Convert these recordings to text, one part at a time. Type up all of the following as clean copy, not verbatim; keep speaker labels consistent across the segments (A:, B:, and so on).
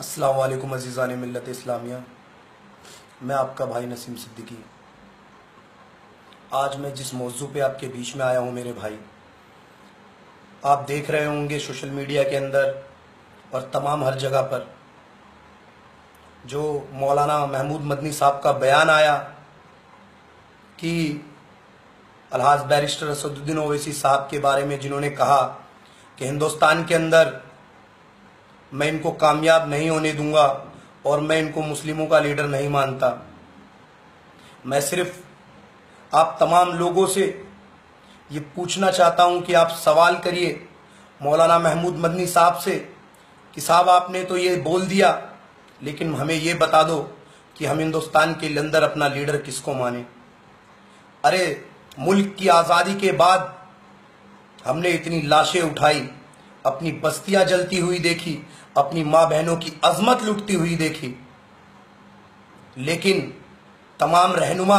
A: अस्सलाम वालेकुम अज़ीज़ान मिल्लत इस्लामिया। मैं आपका भाई नसीम सिद्दीकी। आज मैं जिस मौजू पे आपके बीच में आया हूँ मेरे भाई, आप देख रहे होंगे सोशल मीडिया के अंदर और तमाम हर जगह पर जो मौलाना महमूद मदनी साहब का बयान आया कि अलहाज बैरिस्टर असदुद्दीन ओवैसी साहब के बारे में, जिन्होंने कहा कि हिंदुस्तान के अंदर मैं इनको कामयाब नहीं होने दूंगा और मैं इनको मुस्लिमों का लीडर नहीं मानता। मैं सिर्फ आप तमाम लोगों से ये पूछना चाहता हूं कि आप सवाल करिए मौलाना महमूद मदनी साहब से कि साहब आपने तो ये बोल दिया, लेकिन हमें ये बता दो कि हम हिंदुस्तान के अंदर अपना लीडर किसको माने। अरे मुल्क की आज़ादी के बाद हमने इतनी लाशें उठाई, अपनी बस्तियां जलती हुई देखी, अपनी माँ बहनों की अजमत लुटती हुई देखी, लेकिन तमाम रहनुमा,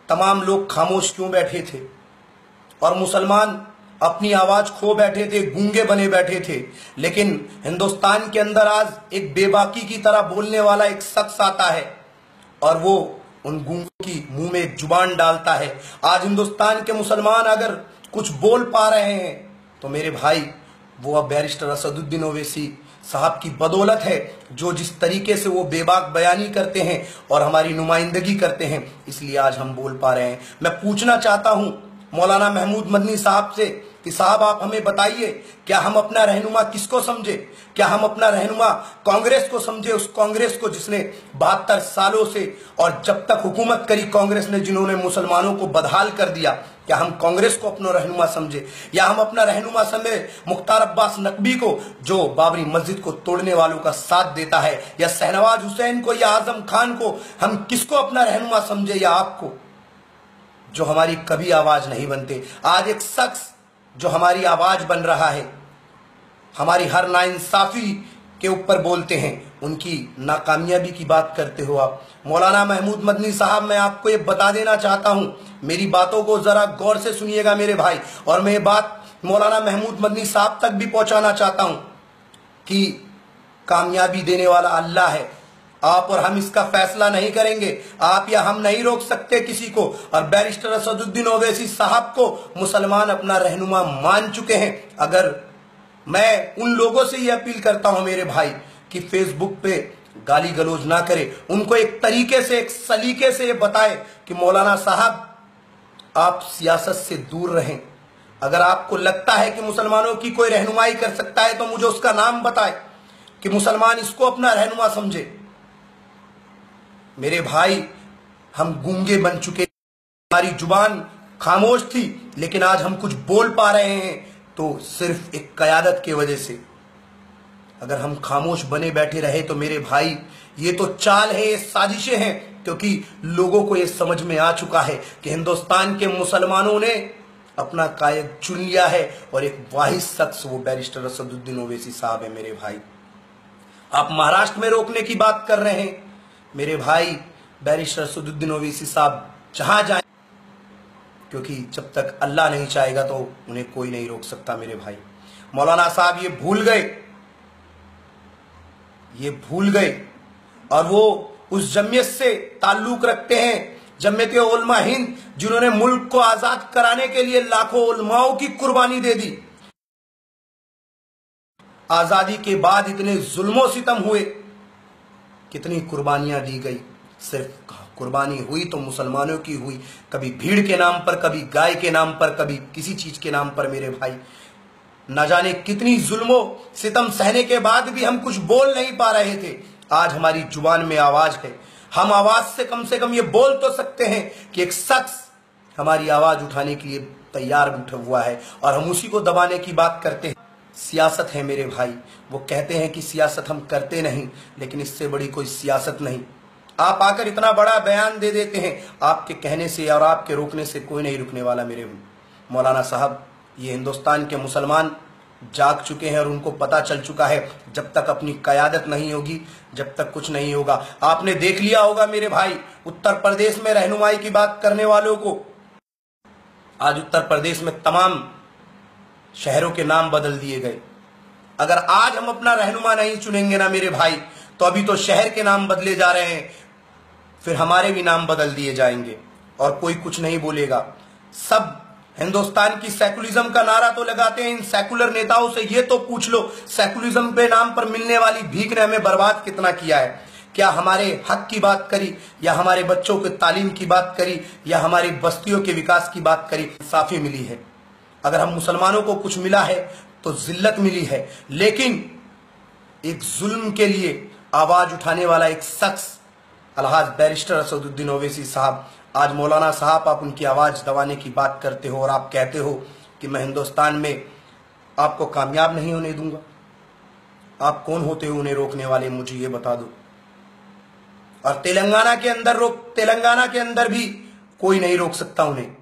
A: तमाम लोग खामोश क्यों बैठे थे और मुसलमान अपनी आवाज खो बैठे थे, गूंगे बने बैठे थे। लेकिन हिंदुस्तान के अंदर आज एक बेबाकी की तरह बोलने वाला एक शख्स आता है और वो उन गूंगों की मुंह में एक जुबान डालता है। आज हिंदुस्तान के मुसलमान अगर कुछ बोल पा रहे हैं तो मेरे भाई वो अब बैरिस्टर असदुद्दीन ओवैसी साहब की बदौलत है, जो जिस तरीके से वो बेबाक बयानी करते हैं और हमारी नुमाइंदगी करते हैं, इसलिए आज हम बोल पा रहे हैं। मैं पूछना चाहता हूं मौलाना महमूद मदनी साहब से कि साहब आप हमें बताइए, क्या हम अपना रहनुमा किसको समझे? क्या हम अपना रहनुमा कांग्रेस को समझे? उस कांग्रेस को जिसने 72 सालों से और जब तक हुकूमत करी कांग्रेस ने, जिन्होंने मुसलमानों को बदहाल कर दिया, क्या हम कांग्रेस को अपना रहनुमा समझे? या हम अपना रहनुमा समझे मुख्तार अब्बास नकवी को, जो बाबरी मस्जिद को तोड़ने वालों का साथ देता है? या शहनवाज हुसैन को, या आजम खान को? हम किसको अपना रहनुमा समझे? या आपको, जो हमारी कभी आवाज नहीं बनते? आज एक शख्स जो हमारी आवाज बन रहा है, हमारी हर नाइंसाफी के ऊपर बोलते हैं, उनकी नाकामयाबी की बात करते हो आप। मौलाना महमूद मदनी साहब, मैं आपको ये बता देना चाहता हूं, मेरी बातों को जरा गौर से सुनिएगा मेरे भाई, और मैं ये बात मौलाना महमूद मदनी साहब तक भी पहुंचाना चाहता हूं कि कामयाबी देने वाला अल्लाह है। आप और हम इसका फैसला नहीं करेंगे, आप या हम नहीं रोक सकते किसी को। और बैरिस्टर असदुद्दीन ओवैसी साहब को मुसलमान अपना रहनुमा मान चुके हैं। अगर मैं उन लोगों से ये अपील करता हूं मेरे भाई कि फेसबुक पे गाली गलौज ना करे, उनको एक तरीके से, एक सलीके से ये बताए कि मौलाना साहब आप सियासत से दूर रहें। अगर आपको लगता है कि मुसलमानों की कोई रहनुमाई कर सकता है तो मुझे उसका नाम बताए कि मुसलमान इसको अपना रहनुमा समझे। मेरे भाई, हम गूंगे बन चुके, हमारी जुबान खामोश थी, लेकिन आज हम कुछ बोल पा रहे हैं तो सिर्फ एक कयादत की वजह से। अगर हम खामोश बने बैठे रहे तो मेरे भाई ये तो चाल है, ये साजिशें हैं, क्योंकि लोगों को ये समझ में आ चुका है कि हिंदुस्तान के मुसलमानों ने अपना कायद चुन लिया है और एक वाहिद शख्स वो बैरिस्टर असदुद्दीन ओवैसी साहब है। मेरे भाई, आप महाराष्ट्र में रोकने की बात कर रहे हैं, मेरे भाई बैरिस्टर असदुद्दीन ओवैसी साहब जहां जाए, क्योंकि जब तक अल्लाह नहीं चाहेगा तो उन्हें कोई नहीं रोक सकता। मेरे भाई, मौलाना साहब ये भूल गए और वो उस जमीयत से ताल्लुक रखते हैं, जमीयत उलमा हिंद, जिन्होंने मुल्क को आजाद कराने के लिए लाखों उलमाओं की कुर्बानी दे दी। आजादी के बाद इतने जुल्मों सितम हुए, कितनी कुर्बानियां दी गई। सिर्फ कुर्बानी हुई तो मुसलमानों की हुई, कभी भीड़ के नाम पर, कभी गाय के नाम पर, कभी किसी चीज के नाम पर। मेरे भाई, न जाने कितनी जुल्मों सितम सहने के बाद भी हम कुछ बोल नहीं पा रहे थे। आज हमारी जुबान में आवाज है, हम आवाज से कम ये बोल तो सकते हैं कि एक शख्स हमारी आवाज उठाने के लिए तैयार उठा हुआ है और हम उसी को दबाने की बात करते हैं। सियासत है मेरे भाई, वो कहते हैं कि सियासत हम करते नहीं, लेकिन इससे बड़ी कोई सियासत नहीं। आप आकर इतना बड़ा बयान दे देते हैं, आपके कहने से और आपके रोकने से कोई नहीं रुकने वाला। मेरे मौलाना साहब, ये हिंदुस्तान के मुसलमान जाग चुके हैं और उनको पता चल चुका है, जब तक अपनी कयादत नहीं होगी, जब तक कुछ नहीं होगा। आपने देख लिया होगा मेरे भाई, उत्तर प्रदेश में रहनुमाई की बात करने वालों को आज उत्तर प्रदेश में तमाम शहरों के नाम बदल दिए गए। अगर आज हम अपना रहनुमा नहीं चुनेंगे ना मेरे भाई, तो अभी तो शहर के नाम बदले जा रहे हैं, फिर हमारे भी नाम बदल दिए जाएंगे और कोई कुछ नहीं बोलेगा। सब हिंदुस्तान की सेकुलरिज्म का नारा तो लगाते हैं। इन सेकुलर नेताओं से ये तो पूछ लो, सेकुलरिज्म पे नाम पर मिलने वाली भीख ने हमें बर्बाद कितना किया है? क्या हमारे हक की बात करी, या हमारे बच्चों के तालीम की बात करी, या हमारी बस्तियों के विकास की बात करी? इंसाफी मिली है। अगर हम मुसलमानों को कुछ मिला है तो जिल्लत मिली है, लेकिन एक जुल्म के लिए आवाज उठाने वाला एक शख्स अलहाज बैरिस्टर असदुद्दीन ओवैसी साहब, आज मौलाना साहब आप उनकी आवाज दबाने की बात करते हो और आप कहते हो कि मैं हिंदुस्तान में आपको कामयाब नहीं होने दूंगा। आप कौन होते हो उन्हें रोकने वाले, मुझे ये बता दो। और तेलंगाना के अंदर भी कोई नहीं रोक सकता उन्हें।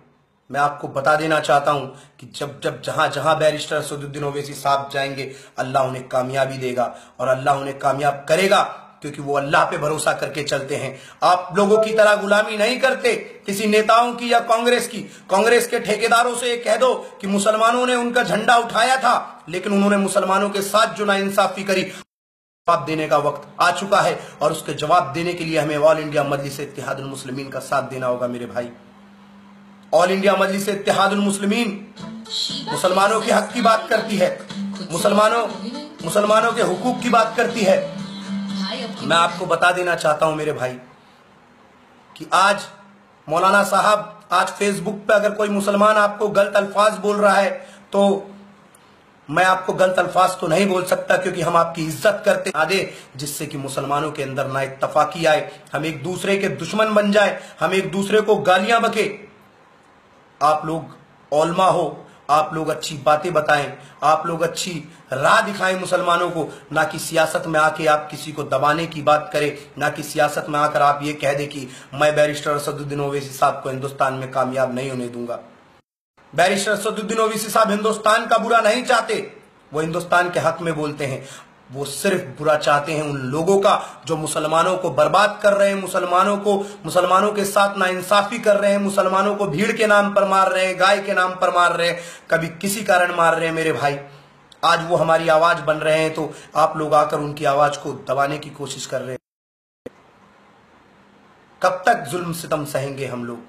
A: मैं आपको बता देना चाहता हूं कि जब जहां जहां बैरिस्टर असदुद्दीन ओवैसी साहब जाएंगे, अल्लाह उन्हें कामयाबी देगा और अल्लाह उन्हें कामयाब करेगा, क्योंकि वो अल्लाह पे भरोसा करके चलते हैं। आप लोगों की तरह गुलामी नहीं करते किसी नेताओं की या कांग्रेस की। कांग्रेस के ठेकेदारों से ये कह दो कि मुसलमानों ने उनका झंडा उठाया था, लेकिन उन्होंने मुसलमानों के साथ जो नाइंसाफी करी, जवाब देने का वक्त आ चुका है और उसके जवाब देने के लिए हमें ऑल इंडिया मजलिस इत्तेहादुल मुस्लिमीन का साथ देना होगा मेरे भाई। ऑल इंडिया मजलिस इत्तेहादुल मुस्लिमीन मुसलमानों के हक की बात करती है, मुसलमानों के हुकूक की बात करती है। मैं आपको बता देना चाहता हूं मेरे भाई कि आज मौलाना साहब, आज फेसबुक पे अगर कोई मुसलमान आपको गलत अल्फाज बोल रहा है, तो मैं आपको गलत अल्फाज तो नहीं बोल सकता, क्योंकि हम आपकी इज्जत करते आगे, जिससे कि मुसलमानों के अंदर ना इत्तफाकी आए, हम एक दूसरे के दुश्मन बन जाए, हम एक दूसरे को गालियां बके। आप लोग ओलमा हो, आप लोग अच्छी बातें बताएं, आप लोग अच्छी राह दिखाएं मुसलमानों को, ना कि सियासत में आके आप किसी को दबाने की बात करें, ना कि सियासत में आकर आप ये कह दे कि मैं बैरिस्टर असदुद्दीन ओवैसी साहब को हिंदुस्तान में कामयाब नहीं होने दूंगा। बैरिस्टर असदुद्दीन ओवैसी साहब हिंदुस्तान का बुरा नहीं चाहते, वो हिंदुस्तान के हक में बोलते हैं। वो सिर्फ बुरा चाहते हैं उन लोगों का जो मुसलमानों को बर्बाद कर रहे हैं, मुसलमानों के साथ नाइंसाफी कर रहे हैं, मुसलमानों को भीड़ के नाम पर मार रहे हैं, गाय के नाम पर मार रहे हैं, कभी किसी कारण मार रहे हैं मेरे भाई। आज वो हमारी आवाज बन रहे हैं, तो आप लोग आकर उनकी आवाज को दबाने की कोशिश कर रहे हैं। कब तक जुल्म सितम सहेंगे हम लोग?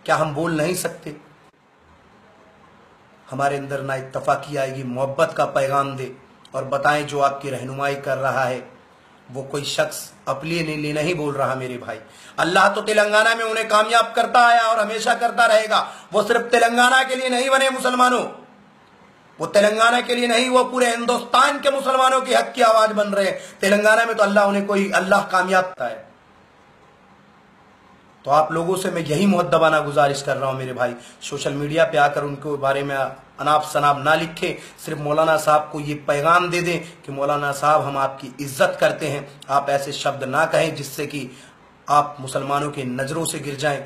A: क्या हम बोल नहीं सकते? हमारे अंदर ना इत्तफाकी आएगी, मोहब्बत का पैगाम दे और बताएं जो आपकी रहनुमाई कर रहा है वो कोई शख्स अपने लिए नहीं बोल रहा मेरे भाई। अल्लाह तो तेलंगाना में उन्हें कामयाब करता आया और हमेशा करता रहेगा। वो सिर्फ तेलंगाना के लिए नहीं बने मुसलमानों, वो तेलंगाना के लिए नहीं, वो पूरे हिंदुस्तान के मुसलमानों के हक की आवाज बन रहे हैं। तेलंगाना में तो अल्लाह कामयाब करता है। तो आप लोगों से मैं यही मुहद्दबाना गुजारिश कर रहा हूं मेरे भाई, सोशल मीडिया पे आकर उनके बारे में अनाप शनाप ना लिखे, सिर्फ मौलाना साहब को ये पैगाम दे दें कि मौलाना साहब हम आपकी इज्जत करते हैं, आप ऐसे शब्द ना कहें जिससे कि आप मुसलमानों के नजरों से गिर जाएं।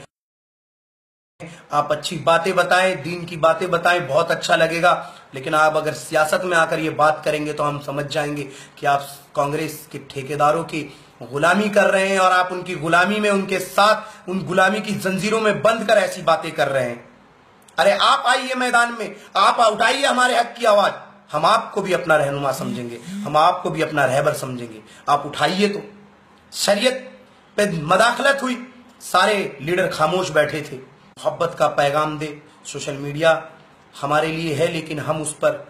A: आप अच्छी बातें बताएं, दीन की बातें बताएं, बहुत अच्छा लगेगा। लेकिन आप अगर सियासत में आकर ये बात करेंगे तो हम समझ जाएंगे कि आप कांग्रेस के ठेकेदारों की गुलामी कर रहे हैं और आप उनकी गुलामी में, उनके साथ उन गुलामी की जंजीरों में बंद कर ऐसी बातें कर रहे हैं। अरे आप आइए मैदान में, आप उठाइए हमारे हक की आवाज, हम आपको भी अपना रहनुमा समझेंगे, हम आपको भी अपना रहबर समझेंगे। आप उठाइए। तो शरीयत पे मदाखलत हुई, सारे लीडर खामोश बैठे थे। मोहब्बत का पैगाम दे। सोशल मीडिया हमारे लिए है, लेकिन हम उस पर,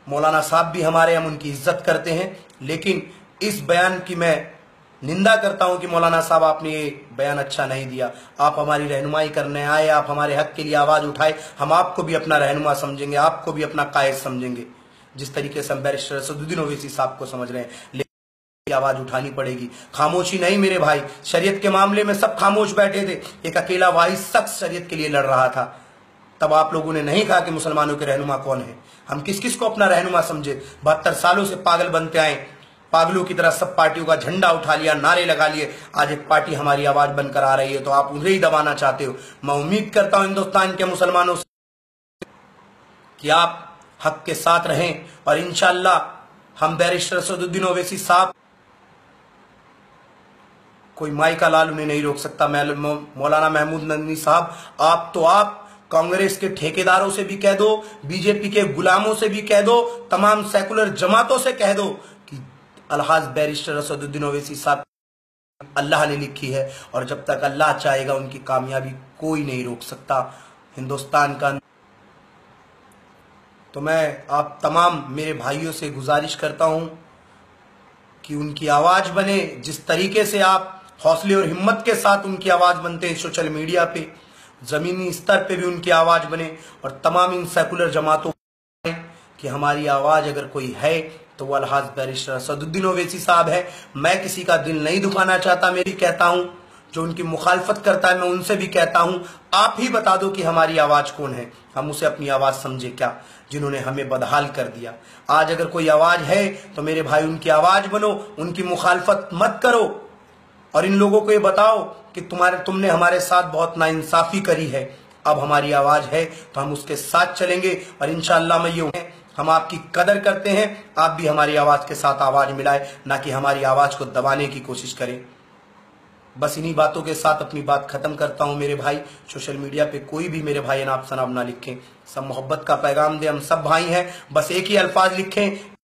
A: मौलाना साहब भी हमारे, हम उनकी इज्जत करते हैं, लेकिन इस बयान की मैं निंदा करता हूं कि मौलाना साहब आपने ये बयान अच्छा नहीं दिया। आप हमारी रहनुमाई करने आए, आप हमारे हक के लिए आवाज उठाए, हम आपको भी अपना रहनुमा समझेंगे, आपको भी अपना कायद समझेंगे, जिस तरीके से हम बैरिस्टर असदुद्दीन ओवैसी साहब को समझ रहे हैं। लेकिन आवाज उठानी पड़ेगी, खामोशी नहीं मेरे भाई। शरीयत के मामले में सब खामोश बैठे थे, एक अकेला वाहिद शख्स शरीयत के लिए लड़ रहा था। तब आप लोगों ने नहीं कहा कि मुसलमानों के रहनुमा कौन है, हम किस किस को अपना रहनुमा समझे। 72 सालों से पागल बनते आए, पागलों की तरह सब पार्टियों का झंडा उठा लिया, नारे लगा लिए। आज एक पार्टी हमारी आवाज बनकर आ रही है तो आप उन्हें ही दबाना चाहते हो। मैं उम्मीद करता हूं हिंदुस्तान के मुसलमानों से कि आप हक के साथ रहें और इंशाअल्लाह हम बैरिस्टर असदुद्दीन ओवैसी साहब, कोई माई का लाल उन्हें नहीं रोक सकता। मौलाना महमूद नदवी साहब, आप कांग्रेस के ठेकेदारों से भी कह दो, बीजेपी के गुलामों से भी कह दो, तमाम सेकुलर जमातों से कह दो कि अलहाज बैरिस्टर असदुद्दीन ओवैसी साहब अल्लाह ने लिखी है और जब तक अल्लाह चाहेगा उनकी कामयाबी कोई नहीं रोक सकता हिंदुस्तान का। तो मैं आप तमाम मेरे भाइयों से गुजारिश करता हूं कि उनकी आवाज बने, जिस तरीके से आप हौसले और हिम्मत के साथ उनकी आवाज बनते हैं सोशल मीडिया पे, जमीनी स्तर पे भी उनकी आवाज बने और तमाम इन सेकुलर जमातों कि हमारी आवाज अगर कोई है तो वो अलहाज बैरिस्टर असदुद्दीन ओवैसी साहब है। मैं किसी का दिल नहीं दुखाना चाहता, मैं भी कहता हूं जो उनकी मुखालफत करता है मैं उनसे भी कहता हूं आप ही बता दो कि हमारी आवाज कौन है, हम उसे अपनी आवाज समझे क्या, जिन्होंने हमें बदहाल कर दिया। आज अगर कोई आवाज है तो मेरे भाई उनकी आवाज बनो, उनकी मुखालफत मत करो और इन लोगों को ये बताओ कि तुमने हमारे साथ बहुत नाइंसाफी करी है, अब हमारी आवाज है तो हम उसके साथ चलेंगे और इंशाअल्लाह मैं ये हम आपकी कदर करते हैं, आप भी हमारी आवाज के साथ आवाज मिलाए, ना कि हमारी आवाज को दबाने की कोशिश करें। बस इन्हीं बातों के साथ अपनी बात खत्म करता हूं मेरे भाई। सोशल मीडिया पे कोई भी मेरे भाई अनाप शनाप ना लिखें, सब मोहब्बत का पैगाम दे, हम सब भाई हैं, बस एक ही अल्फाज लिखें